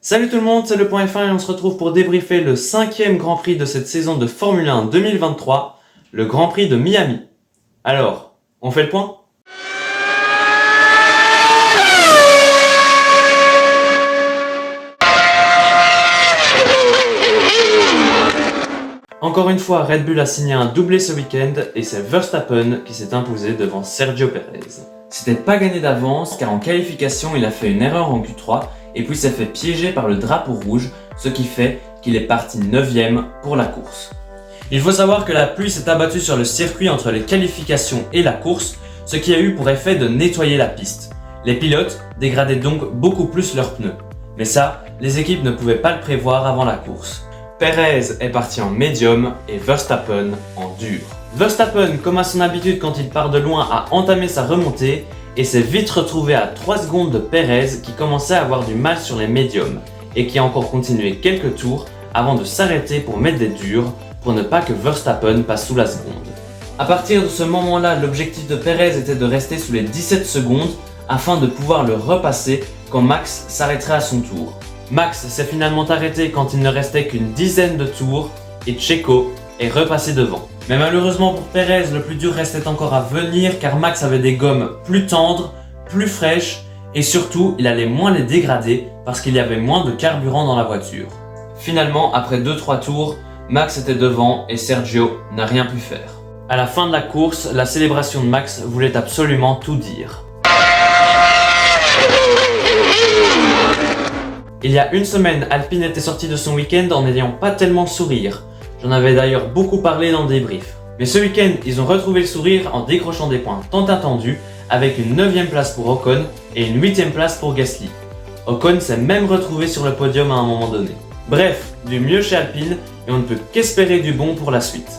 Salut tout le monde, c'est le point F1 et on se retrouve pour débriefer le 5e Grand Prix de cette saison de Formule 1 2023, le Grand Prix de Miami. Alors, on fait le point ? Encore une fois, Red Bull a signé un doublé ce week-end et c'est Verstappen qui s'est imposé devant Sergio Perez. C'était pas gagné d'avance car en qualification il a fait une erreur en Q3 et puis s'est fait piéger par le drapeau rouge, ce qui fait qu'il est parti 9ème pour la course. Il faut savoir que la pluie s'est abattue sur le circuit entre les qualifications et la course, ce qui a eu pour effet de nettoyer la piste. Les pilotes dégradaient donc beaucoup plus leurs pneus. Mais ça, les équipes ne pouvaient pas le prévoir avant la course. Perez est parti en médium et Verstappen en dur. Verstappen, comme à son habitude quand il part de loin, a entamé sa remontée et s'est vite retrouvé à 3 secondes de Perez qui commençait à avoir du mal sur les médiums et qui a encore continué quelques tours avant de s'arrêter pour mettre des durs pour ne pas que Verstappen passe sous la seconde. À partir de ce moment-là, l'objectif de Perez était de rester sous les 17 secondes afin de pouvoir le repasser quand Max s'arrêterait à son tour. Max s'est finalement arrêté quand il ne restait qu'une dizaine de tours et Checo est repassé devant. Mais malheureusement pour Perez, le plus dur restait encore à venir car Max avait des gommes plus tendres, plus fraîches et surtout il allait moins les dégrader parce qu'il y avait moins de carburant dans la voiture. Finalement, après 2-3 tours, Max était devant et Sergio n'a rien pu faire. À la fin de la course, la célébration de Max voulait absolument tout dire. Il y a une semaine, Alpine était sorti de son week-end en n'ayant pas tellement le sourire. J'en avais d'ailleurs beaucoup parlé dans le débrief. Mais ce week-end, ils ont retrouvé le sourire en décrochant des points tant attendus avec une 9ème place pour Ocon et une 8ème place pour Gasly. Ocon s'est même retrouvé sur le podium à un moment donné. Bref, du mieux chez Alpine et on ne peut qu'espérer du bon pour la suite.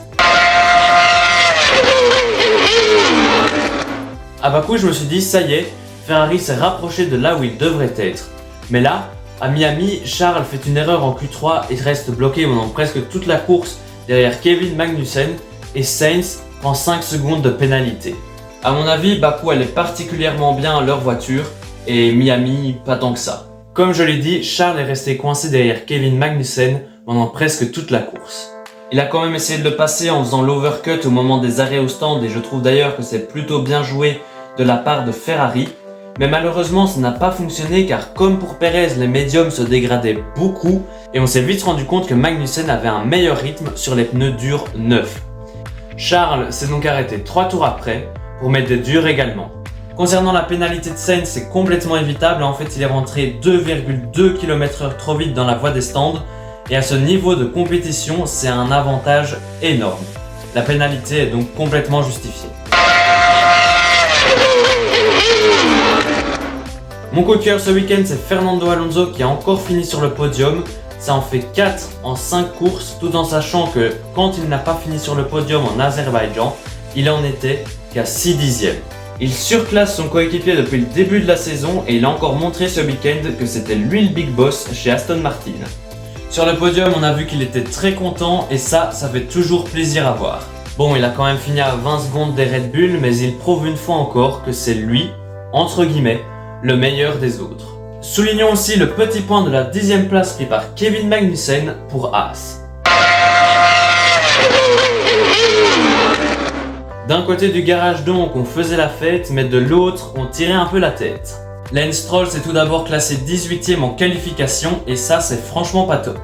À Bakou, je me suis dit, ça y est, Ferrari s'est rapproché de là où il devrait être. Mais là, à Miami, Charles fait une erreur en Q3 et reste bloqué pendant presque toute la course derrière Kevin Magnussen et Sainz prend 5 secondes de pénalité. A mon avis, Bakou allait particulièrement bien à leur voiture et Miami pas tant que ça. Comme je l'ai dit, Charles est resté coincé derrière Kevin Magnussen pendant presque toute la course. Il a quand même essayé de le passer en faisant l'overcut au moment des arrêts au stand et je trouve d'ailleurs que c'est plutôt bien joué de la part de Ferrari. Mais malheureusement, ça n'a pas fonctionné car comme pour Perez, les médiums se dégradaient beaucoup et on s'est vite rendu compte que Magnussen avait un meilleur rythme sur les pneus durs neufs. Charles s'est donc arrêté 3 tours après pour mettre des durs également. Concernant la pénalité de Sainz, c'est complètement évitable. En fait, il est rentré 2,2 km/h trop vite dans la voie des stands et à ce niveau de compétition, c'est un avantage énorme. La pénalité est donc complètement justifiée. Mon coup de cœur ce week-end, c'est Fernando Alonso qui a encore fini sur le podium. Ça en fait 4 en 5 courses, tout en sachant que quand il n'a pas fini sur le podium en Azerbaïdjan, il en était qu'à 6 dixièmes. Il surclasse son coéquipier depuis le début de la saison et il a encore montré ce week-end que c'était lui le big boss chez Aston Martin. Sur le podium, on a vu qu'il était très content et ça fait toujours plaisir à voir. Bon, il a quand même fini à 20 secondes des Red Bull, mais il prouve une fois encore que c'est lui, entre guillemets, le meilleur des autres. Soulignons aussi le petit point de la 10ème place pris par Kevin Magnussen pour Haas. D'un côté du garage donc on faisait la fête, mais de l'autre on tirait un peu la tête. Lance Stroll s'est tout d'abord classé 18ème en qualification et ça c'est franchement pas top.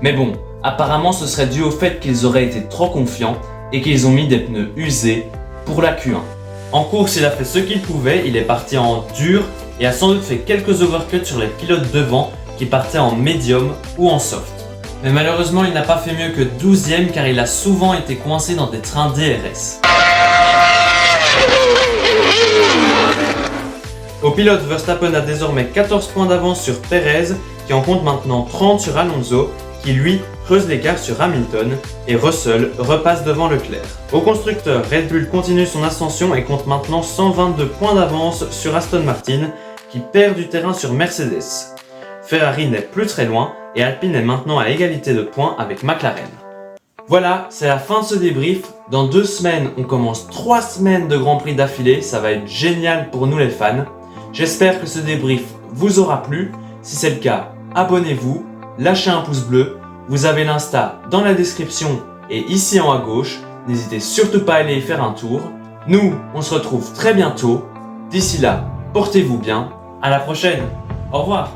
Mais bon, apparemment ce serait dû au fait qu'ils auraient été trop confiants et qu'ils ont mis des pneus usés pour la Q1. En course, il a fait ce qu'il pouvait, il est parti en dur et a sans doute fait quelques overcuts sur les pilotes devant qui partaient en médium ou en soft. Mais malheureusement, il n'a pas fait mieux que 12ème car il a souvent été coincé dans des trains DRS. Au pilote, Verstappen a désormais 14 points d'avance sur Perez qui en compte maintenant 30 sur Alonso qui lui creuse l'écart sur Hamilton et Russell repasse devant Leclerc. Au constructeur, Red Bull continue son ascension et compte maintenant 122 points d'avance sur Aston Martin qui perd du terrain sur Mercedes. Ferrari n'est plus très loin et Alpine est maintenant à égalité de points avec McLaren. Voilà, c'est la fin de ce débrief. Dans 2 semaines, on commence 3 semaines de Grand Prix d'affilée, ça va être génial pour nous les fans. J'espère que ce débrief vous aura plu. Si c'est le cas, abonnez-vous, lâchez un pouce bleu. Vous avez l'Insta dans la description et ici en haut à gauche. N'hésitez surtout pas à aller y faire un tour. Nous, on se retrouve très bientôt. D'ici là, portez-vous bien. À la prochaine. Au revoir.